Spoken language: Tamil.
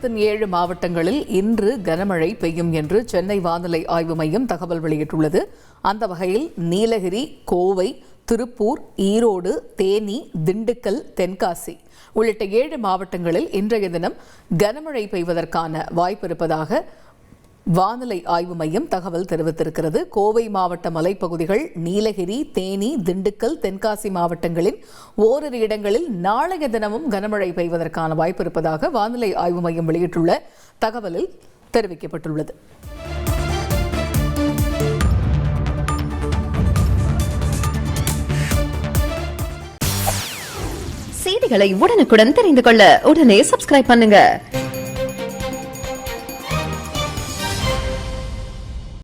தமிழகத்தின் 7 மாவட்டங்களில் இன்று கனமழை பெய்யும் என்று சென்னை வானிலை ஆய்வு மையம் தகவல் வெளியிட்டுள்ளது. அந்த வகையில் நீலகிரி, கோவை, திருப்பூர், ஈரோடு, தேனி, திண்டுக்கல், தென்காசி உள்ளிட்ட 7 மாவட்டங்களில் இன்றைய தினம் கனமழை பெய்வதற்கான வாய்ப்பு இருப்பதாக வானிலை ஆய்வு மையம் தகவல் தெரிவித்திருக்கிறது. கோவை மாவட்ட மலைப்பகுதிகள், நீலகிரி, தேனி, திண்டுக்கல், தென்காசி மாவட்டங்களின் ஓரிரு இடங்களில் நாளைய தினமும் கனமழை பெய்வதற்கான வாய்ப்பு இருப்பதாக வானிலை ஆய்வு மையம் வெளியிட்டுள்ள தகவலில் தெரிவிக்கப்பட்டுள்ளது. செய்திகளை உடனுக்குடன் தெரிந்து கொள்ள உடனே சப்ஸ்கிரைப் பண்ணுங்க.